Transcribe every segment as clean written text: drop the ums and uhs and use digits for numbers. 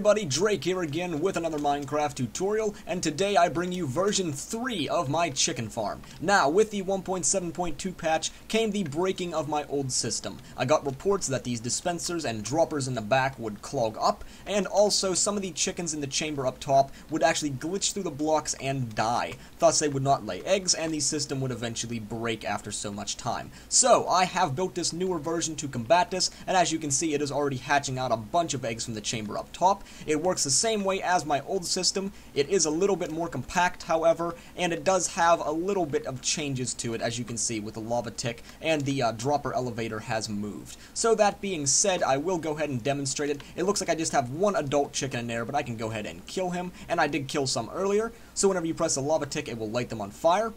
everybody, Draykke here again with another Minecraft tutorial, and today I bring you version 3 of my chicken farm. Now, with the 1.7.2 patch came the breaking of my old system. I got reports that these dispensers and droppers in the back would clog up, and also some of the chickens in the chamber up top would actually glitch through the blocks and die. Thus they would not lay eggs, and the system would eventually break after so much time. So, I have built this newer version to combat this, and as you can see, it is already hatching out a bunch of eggs from the chamber up top. It works the same way as my old system. It is a little bit more compact, however, and it does have a little bit of changes to it, as you can see with the lava tick, and the dropper elevator has moved. So that being said, I will go ahead and demonstrate it. It looks like I just have one adult chicken in there, but I can go ahead and kill him, and I did kill some earlier, so whenever you press the lava tick, it will light them on fire.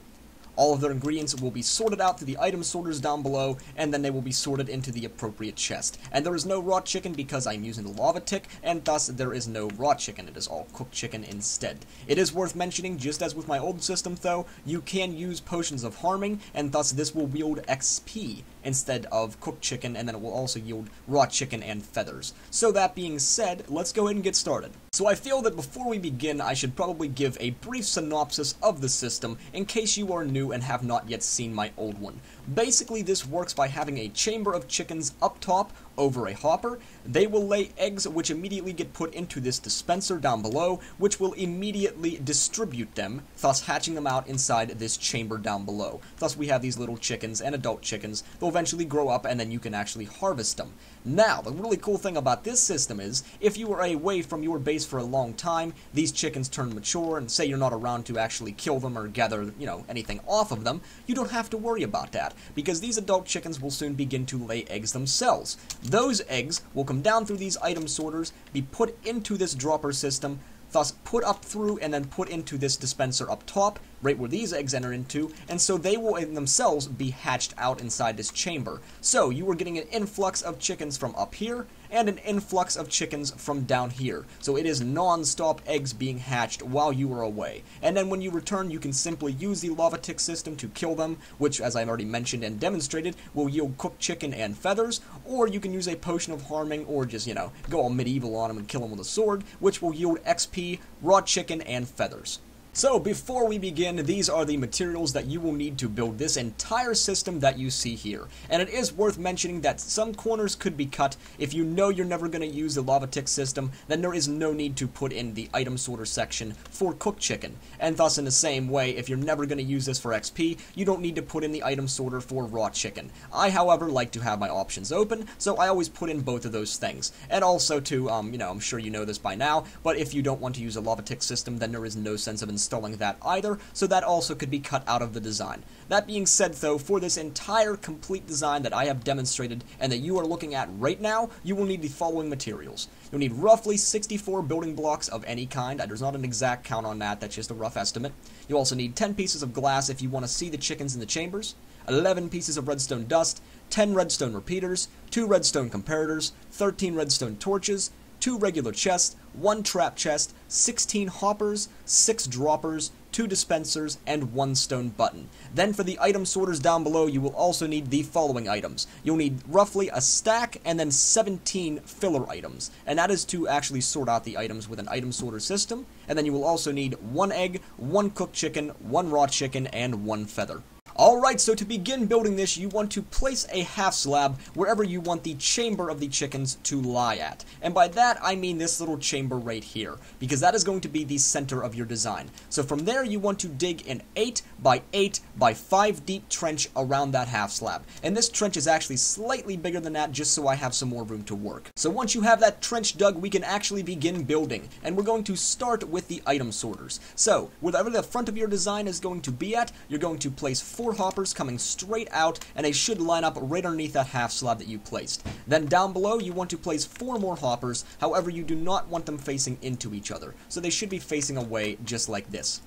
All of their ingredients will be sorted out through the item sorters down below, and then they will be sorted into the appropriate chest. And there is no raw chicken because I'm using the lava tick, and thus there is no raw chicken. It is all cooked chicken instead. It is worth mentioning, just as with my old system though, you can use potions of harming, and thus this will yield XP instead of cooked chicken, and then it will also yield raw chicken and feathers. So that being said, let's go ahead and get started. So I feel that before we begin, I should probably give a brief synopsis of the system in case you are new and have not yet seen my old one. Basically, this works by having a chamber of chickens up top over a hopper. They will lay eggs which immediately get put into this dispenser down below, which will immediately distribute them, thus hatching them out inside this chamber down below. Thus we have these little chickens and adult chickens. They'll eventually grow up and then you can actually harvest them. Now, the really cool thing about this system is, if you are away from your base for a long time, these chickens turn mature, and say you're not around to actually kill them or gather, anything off of them, you don't have to worry about that, because these adult chickens will soon begin to lay eggs themselves. Those eggs will come down through these item sorters, be put into this dropper system, thus put up through and then put into this dispenser up top, right where these eggs enter into, and so they will in themselves be hatched out inside this chamber. So you are getting an influx of chickens from up here, and an influx of chickens from down here. So it is non-stop eggs being hatched while you are away. And then when you return, you can simply use the lava tick system to kill them, which, as I've already mentioned and demonstrated, will yield cooked chicken and feathers, or you can use a potion of harming, or just, go all medieval on them and kill them with a sword, which will yield XP, raw chicken, and feathers. So, before we begin, these are the materials that you will need to build this entire system that you see here. And it is worth mentioning that some corners could be cut. If you know you're never going to use the lava tick system, then there is no need to put in the item sorter section for cooked chicken. And thus, in the same way, if you're never going to use this for XP, you don't need to put in the item sorter for raw chicken. I, however, like to have my options open, so I always put in both of those things. And also to, I'm sure you know this by now, but if you don't want to use a lava tick system, then there is no sense of installing that either, so that also could be cut out of the design. That being said though, for this entire complete design that I have demonstrated and that you are looking at right now, you will need the following materials. You'll need roughly 64 building blocks of any kind. There's not an exact count on that, that's just a rough estimate. You also need 10 pieces of glass if you want to see the chickens in the chambers, 11 pieces of redstone dust, 10 redstone repeaters, 2 redstone comparators, 13 redstone torches, 2 regular chests, 1 trap chest, 16 hoppers, 6 droppers, 2 dispensers, and 1 stone button. Then for the item sorters down below, you will also need the following items. You'll need roughly a stack and then 17 filler items, and that is to actually sort out the items with an item sorter system. And then you will also need 1 egg, 1 cooked chicken, 1 raw chicken, and 1 feather. Alright, so to begin building this, you want to place a half slab wherever you want the chamber of the chickens to lie at. And by that, I mean this little chamber right here, because that is going to be the center of your design. So from there, you want to dig an 8 by 8 by 5 deep trench around that half slab. And this trench is actually slightly bigger than that, just so I have some more room to work. So once you have that trench dug, we can actually begin building. And we're going to start with the item sorters. So, wherever the front of your design is going to be at, you're going to place 4 hoppers coming straight out, and they should line up right underneath that half slab that you placed. Then down below, you want to place 4 more hoppers. However, you do not want them facing into each other, so they should be facing away just like this.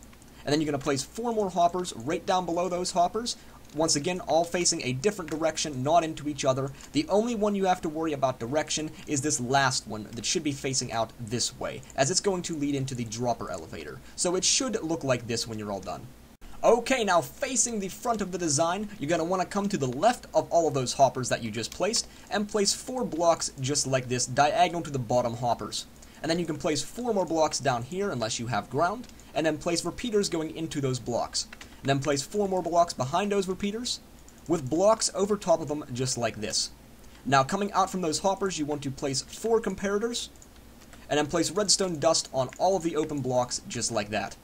And then you're going to place 4 more hoppers right down below those hoppers. Once again, all facing a different direction, not into each other. The only one you have to worry about direction is this last one that should be facing out this way, as it's going to lead into the dropper elevator. So it should look like this when you're all done. Okay, now facing the front of the design, you're going to want to come to the left of all of those hoppers that you just placed, and place 4 blocks just like this, diagonal to the bottom hoppers. And then you can place 4 more blocks down here unless you have ground, and then place repeaters going into those blocks. And then place 4 more blocks behind those repeaters, with blocks over top of them just like this. Now coming out from those hoppers, you want to place 4 comparators, and then place redstone dust on all of the open blocks just like that.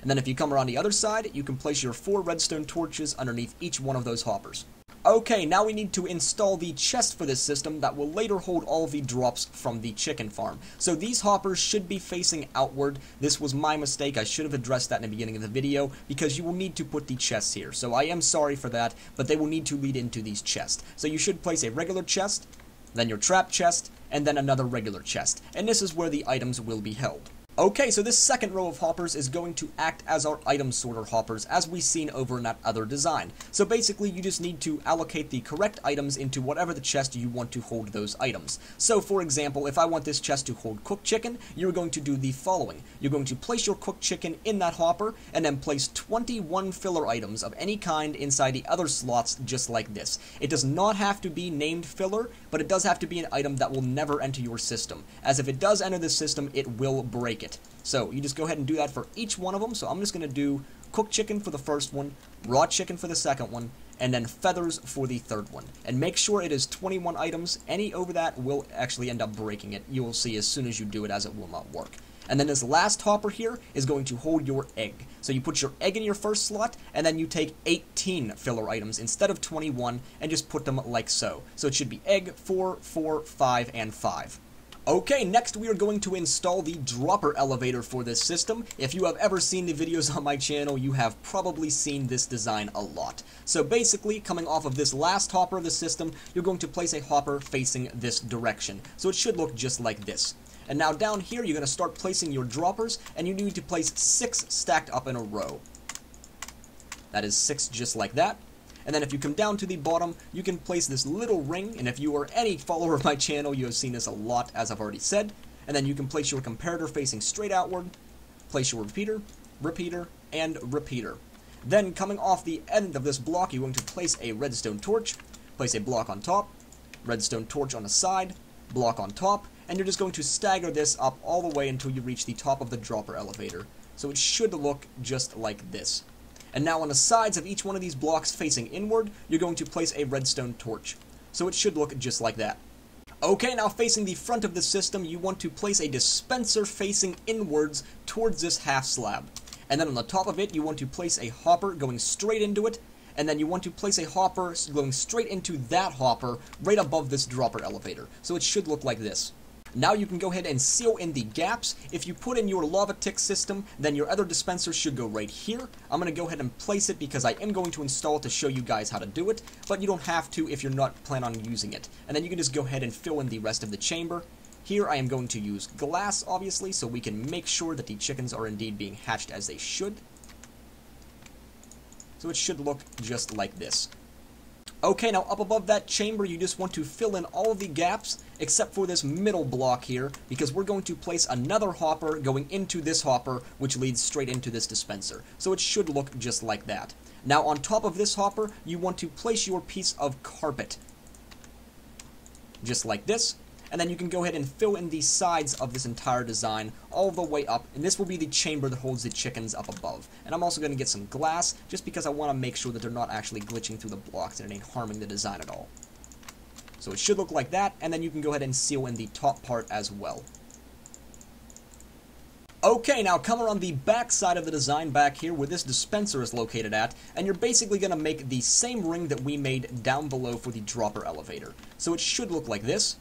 And then if you come around the other side, you can place your 4 redstone torches underneath each one of those hoppers. Okay, now we need to install the chest for this system that will later hold all of the drops from the chicken farm. So these hoppers should be facing outward. This was my mistake. I should have addressed that in the beginning of the video, because you will need to put the chests here. So I am sorry for that, but they will need to lead into these chests. So you should place a regular chest, then your trap chest, and then another regular chest. And this is where the items will be held. Okay, so this second row of hoppers is going to act as our item sorter hoppers, as we've seen over in that other design. So basically, you just need to allocate the correct items into whatever the chest you want to hold those items. So for example, if I want this chest to hold cooked chicken, you're going to do the following. You're going to place your cooked chicken in that hopper, and then place 21 filler items of any kind inside the other slots just like this. It does not have to be named filler, but it does have to be an item that will never enter your system, as if it does enter the system, it will break it. So you just go ahead and do that for each one of them. So I'm just going to do cooked chicken for the first one, raw chicken for the second one, and then feathers for the third one. And make sure it is 21 items. Any over that will actually end up breaking it. You will see as soon as you do it, as it will not work. And then this last hopper here is going to hold your egg. So you put your egg in your first slot, and then you take 18 filler items instead of 21, and just put them like so. So it should be egg, 4, 4, 5, and 5. Okay, next we are going to install the dropper elevator for this system. If you have ever seen the videos on my channel, you have probably seen this design a lot. So basically, coming off of this last hopper of the system, you're going to place a hopper facing this direction. So it should look just like this. And now down here, you're going to start placing your droppers, and you need to place 6 stacked up in a row. That is 6 just like that. And then if you come down to the bottom, you can place this little ring, and if you are any follower of my channel, you have seen this a lot, as I've already said. And then you can place your comparator facing straight outward, place your repeater, repeater, and repeater. Then coming off the end of this block, you're going to place a redstone torch, place a block on top, redstone torch on the side, block on top, and you're just going to stagger this up all the way until you reach the top of the dropper elevator. So it should look just like this. And now on the sides of each one of these blocks facing inward, you're going to place a redstone torch. So it should look just like that. Okay, now facing the front of the system, you want to place a dispenser facing inwards towards this half slab. And then on the top of it, you want to place a hopper going straight into it, and then you want to place a hopper going straight into that hopper right above this dropper elevator. So it should look like this. Now you can go ahead and seal in the gaps. If you put in your lava tick system, then your other dispenser should go right here. I'm going to go ahead and place it because I am going to install it to show you guys how to do it, but you don't have to if you're not planning on using it. And then you can just go ahead and fill in the rest of the chamber. Here I am going to use glass, obviously, so we can make sure that the chickens are indeed being hatched as they should. So it should look just like this. Okay, now up above that chamber, you just want to fill in all of the gaps, except for this middle block here, because we're going to place another hopper going into this hopper, which leads straight into this dispenser. So it should look just like that. Now on top of this hopper, you want to place your piece of carpet, just like this. And then you can go ahead and fill in the sides of this entire design all the way up, and this will be the chamber that holds the chickens up above. And I'm also going to get some glass, just because I want to make sure that they're not actually glitching through the blocks and it ain't harming the design at all. So it should look like that, and then you can go ahead and seal in the top part as well. Okay, now come around the back side of the design back here where this dispenser is located at, and you're basically going to make the same ring that we made down below for the dropper elevator. So it should look like this.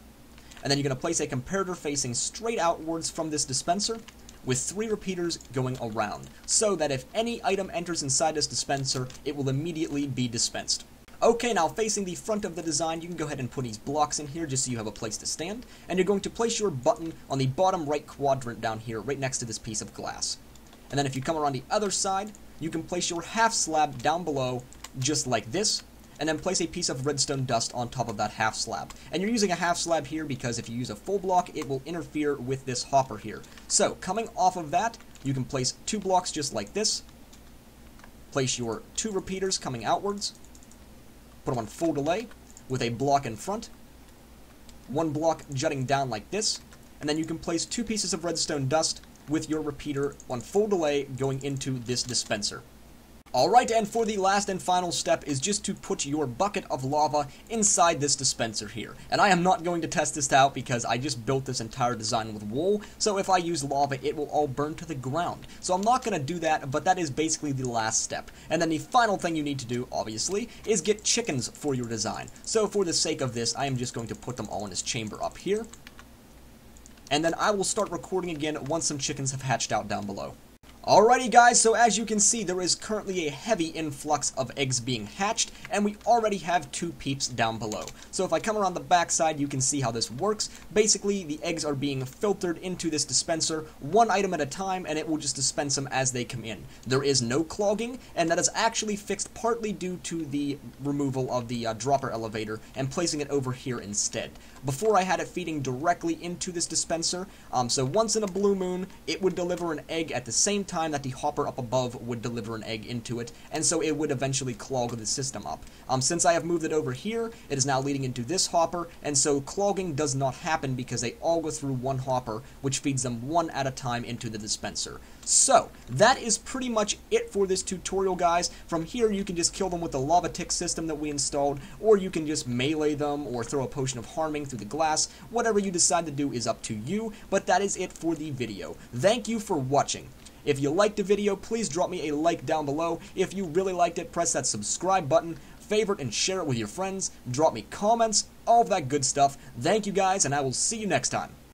And then you're going to place a comparator facing straight outwards from this dispenser with 3 repeaters going around, so that if any item enters inside this dispenser, it will immediately be dispensed. Okay, now facing the front of the design, you can go ahead and put these blocks in here just so you have a place to stand, and you're going to place your button on the bottom right quadrant down here, right next to this piece of glass. And then if you come around the other side, you can place your half slab down below, just like this, and then place a piece of redstone dust on top of that half slab. And you're using a half slab here because if you use a full block, it will interfere with this hopper here. So, coming off of that, you can place 2 blocks just like this, place your 2 repeaters coming outwards, put them on full delay, with a block in front, 1 block jutting down like this, and then you can place 2 pieces of redstone dust with your repeater on full delay going into this dispenser. Alright, and for the last and final step is just to put your bucket of lava inside this dispenser here. And I am not going to test this out because I just built this entire design with wool, so if I use lava it will all burn to the ground. So I'm not going to do that, but that is basically the last step. And then the final thing you need to do, obviously, is get chickens for your design. So for the sake of this, I am just going to put them all in this chamber up here. And then I will start recording again once some chickens have hatched out down below. Alrighty guys, so as you can see, there is currently a heavy influx of eggs being hatched, and we already have 2 peeps down below. So if I come around the backside, you can see how this works. Basically, the eggs are being filtered into this dispenser, 1 item at a time, and it will just dispense them as they come in. There is no clogging, and that is actually fixed partly due to the removal of the dropper elevator and placing it over here instead. Before I had it feeding directly into this dispenser, so once in a blue moon, it would deliver an egg at the same time that the hopper up above would deliver an egg into it, and so it would eventually clog the system up. Since I have moved it over here, it is now leading into this hopper, and so clogging does not happen because they all go through 1 hopper, which feeds them 1 at a time into the dispenser. So, that is pretty much it for this tutorial, guys. From here, you can just kill them with the lava tick system that we installed, or you can just melee them, or throw a potion of harming through the glass. Whatever you decide to do is up to you, but that is it for the video. Thank you for watching. If you liked the video, please drop me a like down below. If you really liked it, press that subscribe button, favorite and share it with your friends, drop me comments, all of that good stuff. Thank you guys, and I will see you next time.